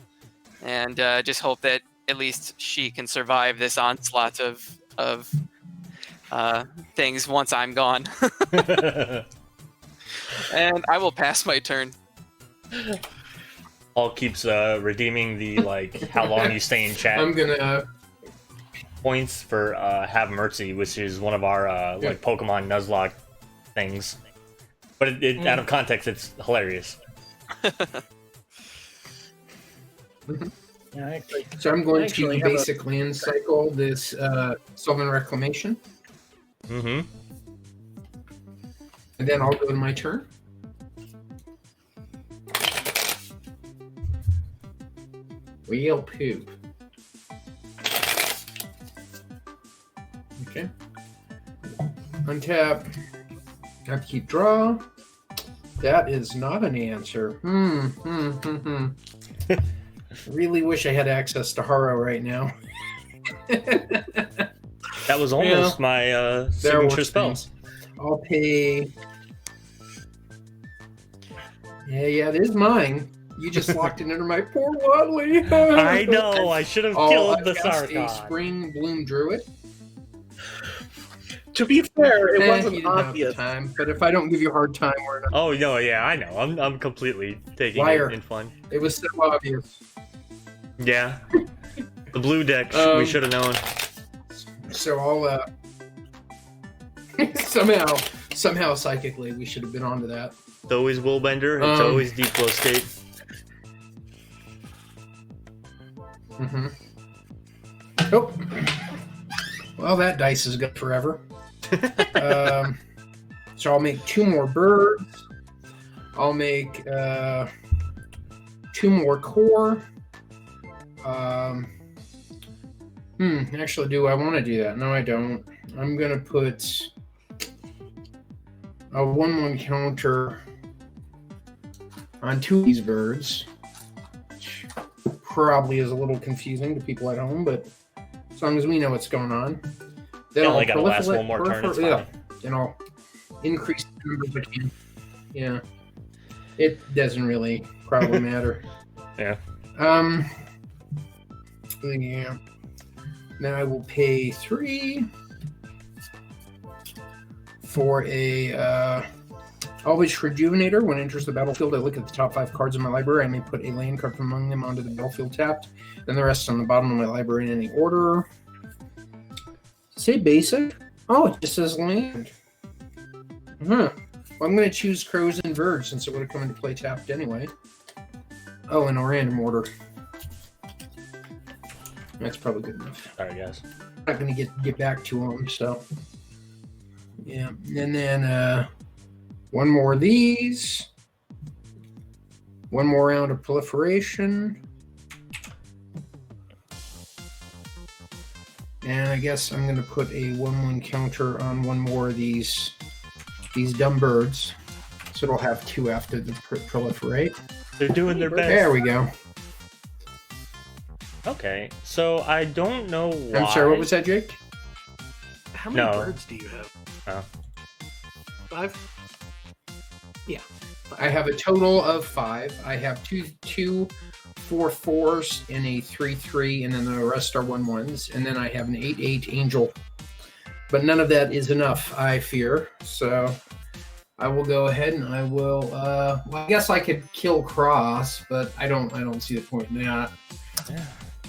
and just hope that at least she can survive this onslaught of things once I'm gone. And I will pass my turn. Paul keeps redeeming the like how long you stay in chat I'm gonna. points for Have Mercy, which is one of our like Pokemon Nuzlocke things. But out of context, it's hilarious. Yeah, actually, So I'm going Actually, to have a- basic land cycle this Sylvan Reclamation, Mm-hmm. and then I'll go to my turn. Wheel poop. Okay. Untap. Have to keep draw. That is not an answer. Really wish I had access to Haro right now. That was almost my There signature were spell. things. I'll pay. Yeah, it is mine. You just locked it under my poor Waddley. I know. I should have killed the I've cast a Sarkon. Spring Bloom Druid. to be fair, it You wasn't didn't have obvious. the time, but if I don't give you a hard time, we're not. Oh no, yeah, I know. I'm completely taking Liar. it in fun. It was so obvious. Yeah. The blue deck, we should have known. So I'll somehow psychically we should have been onto that. It's always Willbender. It's always Deep Glow State. Mm-hmm. Oh. Well, that dice is good forever. So I'll make 2 more birds. I'll make 2 more core. Actually, do I want to do that? No, I don't. I'm gonna put a 1/1 counter on 2 of these birds. Probably is a little confusing to people at home, but as long as we know what's going on, then Yeah, I'll only gotta last proliferate- one more turn, it's yeah, fine. then I'll increase the numbers I can. Yeah, it doesn't really probably matter. Yeah. Yeah. Now I will pay 3 for a Always Rejuvenator. When it enters the battlefield, I look at the top 5 cards in my library. I may put a land card from among them onto the battlefield tapped. Then the rest on the bottom of my library in any order. Say basic? Oh, it just says land. Well, I'm going to choose Crows and Birds since it would have come into play tapped anyway. Oh, in a random order. That's probably good enough. Sorry, guys. I'm not going to get back to them, so. Yeah, and then 1 more of these. 1 more round of proliferation. And I guess I'm going to put a 1/1 counter on 1 more of these dumb birds. So it'll have 2 after the proliferate. They're doing their best. There we go. Okay, so I don't know why. I'm sorry, what was that, Jake? How many No. birds do you have? Oh. 5? I have a total of 5. I have two 4/4s and a 3/3, and then the rest are 1/1s. And then I have an 8/8 angel. But none of that is enough, I fear. So I will go ahead and I will. Well, I guess I could kill Cross, but I don't see the point in that. Yeah.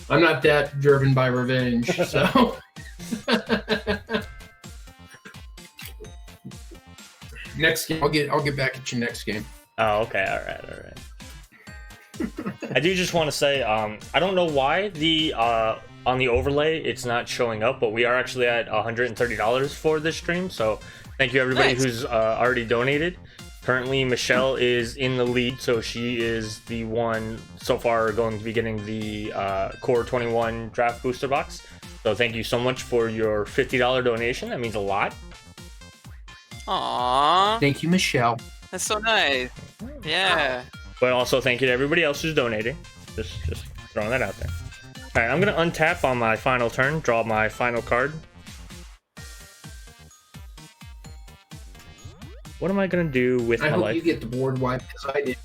I'm not that driven by revenge, so. Next game, I'll get back at you next game. Oh, okay. All right. I do just want to say, I don't know why the on the overlay it's not showing up, but we are actually at $130 for this stream. So thank you everybody Nice. who's already donated. Currently, Michelle is in the lead, so she is the one so far going to be getting the Core 21 Draft Booster Box. So thank you so much for your $50 donation. That means a lot. Aww, Thank you, Michelle. that's so nice. Yeah. But also thank you to everybody else who's donating. Just throwing that out there. All right, I'm gonna untap on my final turn, draw my final card. What am I gonna do with I my hope life? you get the board wipe because I did.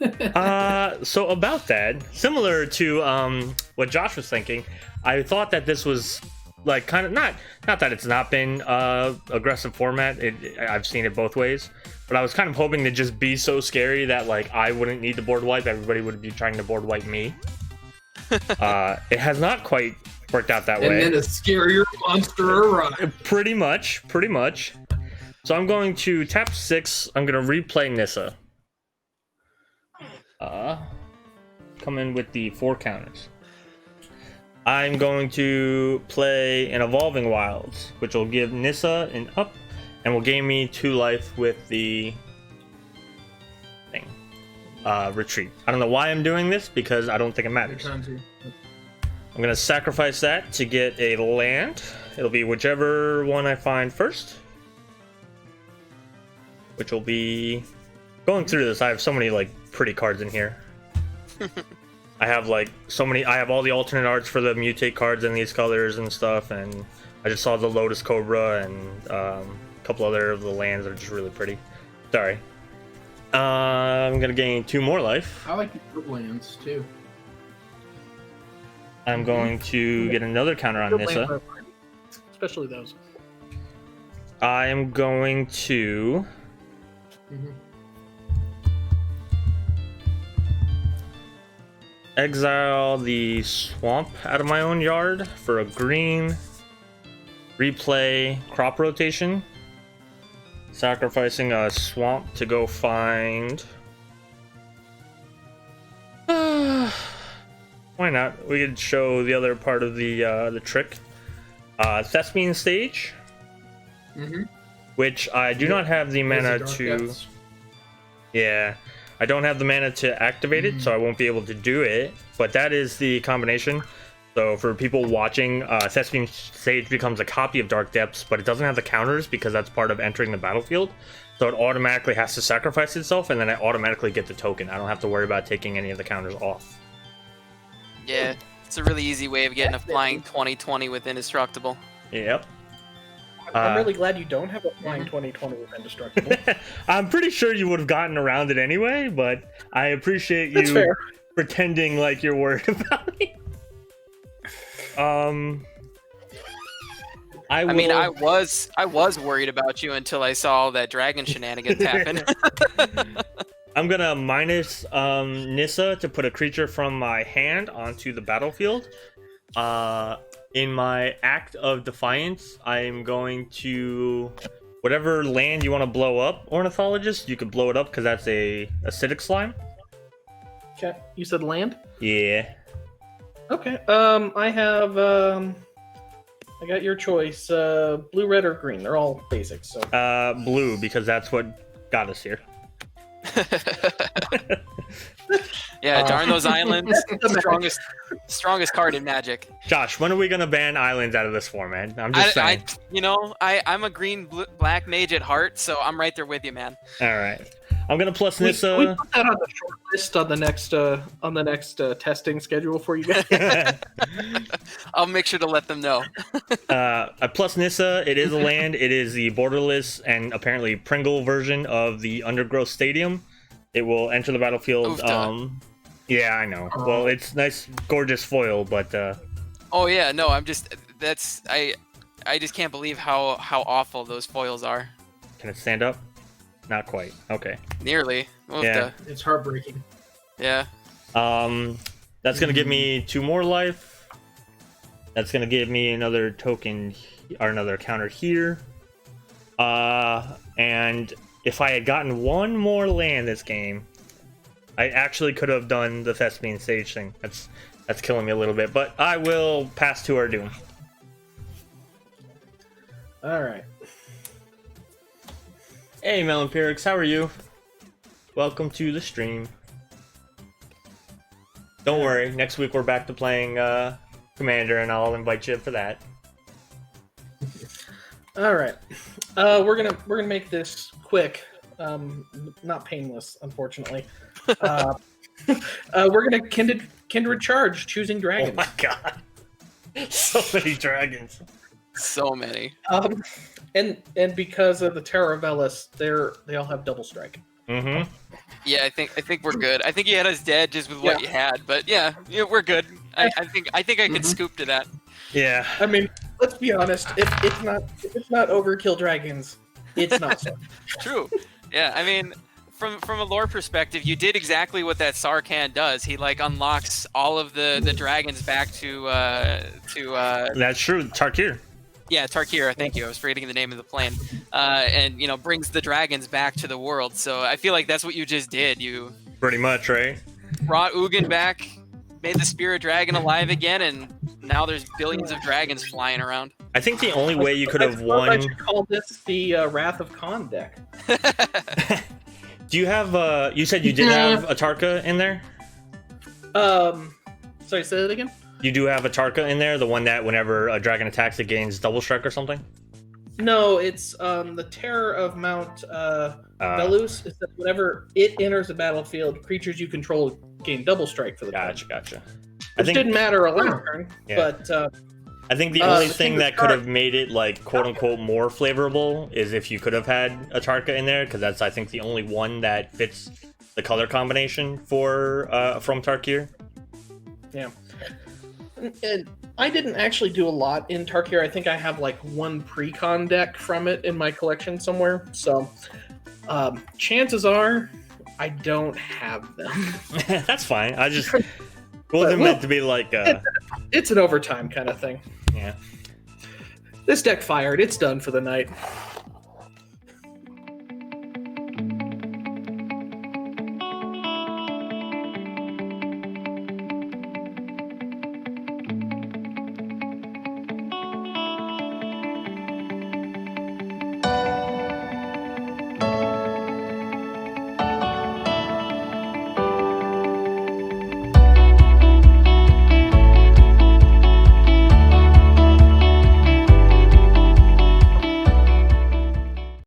So about that, similar to what Josh was thinking, I thought that this was like kind of not that it's not been aggressive format. I've seen it both ways, but I was kind of hoping to just be so scary that like I wouldn't need to board wipe. Everybody would be trying to board wipe me. It has not quite worked out that way. And then a scarier monster arrives. Pretty much. So I'm going to tap 6. I'm going to replay Nissa. Come in with the 4 counters. I'm going to play an Evolving Wilds, which will give Nissa an up and will gain me 2 life with the thing. Retreat. I don't know why I'm doing this because I don't think it matters. I'm going to sacrifice that to get a land. It'll be whichever one I find first. Which will be... Going through this, I have so many like pretty cards in here. I have like so many... I have all the alternate arts for the mutate cards in these colors and stuff. And I just saw the Lotus Cobra and a couple other of the lands that are just really pretty. Sorry. I'm going to gain 2 more life. I like the lands too. I'm going to get another counter on Nissa. Especially those. I am going to... exile the swamp out of my own yard for a green. Replay crop rotation. Sacrificing a swamp to go find... Why not? We could show the other part of the trick. Thespian Stage. Which I do not have the mana to... Depths. Yeah. I don't have the mana to activate it, so I won't be able to do it. But that is the combination. So for people watching, Thespian Sage becomes a copy of Dark Depths, but it doesn't have the counters because that's part of entering the battlefield. So it automatically has to sacrifice itself, and then I automatically get the token. I don't have to worry about taking any of the counters off. Yeah, it's a really easy way of getting a flying 20/20 with Indestructible. Yep. I'm really glad you don't have a flying 2020 with Indestructible. I'm pretty sure you would have gotten around it anyway, but I appreciate That's you fair. pretending like you're worried about me. I mean, I was worried about you until I saw all that dragon shenanigans happen. I'm gonna minus Nissa to put a creature from my hand onto the battlefield. In my Act of Defiance, I'm going to... Whatever land you want to blow up, Ornithologist, you can blow it up because that's a acidic slime. Okay, you said land? Yeah. Okay, I have, I got your choice, blue, red, or green. They're all basics, so... Blue, because that's what got us here. Yeah, darn those islands. strongest card in Magic. Josh, when are we gonna ban islands out of this format? I'm just saying. I'm a green-black mage at heart, so I'm right there with you, man. All right, I'm gonna plus We Nissa. put that on the short list on the next testing schedule for you guys. I'll make sure to let them know. I plus Nissa. It is a land. It is the borderless and apparently Pringle version of the Undergrowth Stadium. It will enter the battlefield. Yeah, I know. Well, it's nice, gorgeous foil, but. Oh yeah, no, I just can't believe how awful those foils are. Can it stand up? Not quite. Okay. Nearly. Yeah. It's heartbreaking. Yeah. That's gonna give me 2 more life. That's gonna give me another token or another counter here. And if I had gotten 1 more land this game, I actually could have done the Thespian Sage thing. That's killing me a little bit, but I will pass to our doom. All right. Hey, Melonpyrix, how are you? Welcome to the stream. Don't worry, next week we're back to playing Commander, and I'll invite you for that. All right. We're gonna make this quick, not painless, unfortunately. We're gonna kindred charge, choosing dragons. Oh my god, so many dragons. So many. And because of the Terra Velis, they all have double strike. Mm-hmm. Yeah, I think we're good. I think you had us dead just with what you had, but yeah, we're good. I think I could scoop to that. Yeah. I mean, let's be honest. If it's not overkill dragons, it's not so. True. Yeah, I mean, from a lore perspective, you did exactly what that Sarkhan does. He like unlocks all of the dragons back to That's true. Tarkir. yeah, Tarkir. Thank you. I was forgetting the name of the plane. And brings the dragons back to the world. So I feel like that's what you just did. You Pretty much, right? brought Ugin back, made the spirit dragon alive again, and now there's billions of dragons flying around. I think the only way you could have I won. should call this the Wrath of Khan deck. Do you have? You said you did have a Tarka in there. Sorry, say that again. You do have a Tarka in there, the one that whenever a dragon attacks, it gains double strike or something. No, it's the Terror of Mount Belus. Is that whenever it enters the battlefield, creatures you control gain double strike for the turn. Gotcha. Which didn't matter a last turn, Yeah. but I think the only the thing thing that with could have made it like quote unquote more flavorable is if you could have had a Tarka in there, because that's I think the only one that fits the color combination for from Tarkir. yeah. And I didn't actually do a lot in Tarkir. I think I have like one pre-con deck from it in my collection somewhere. So chances are I don't have them. That's fine. I just wasn't meant to be like it's an overtime kind of thing. yeah. This deck fired. It's done for the night.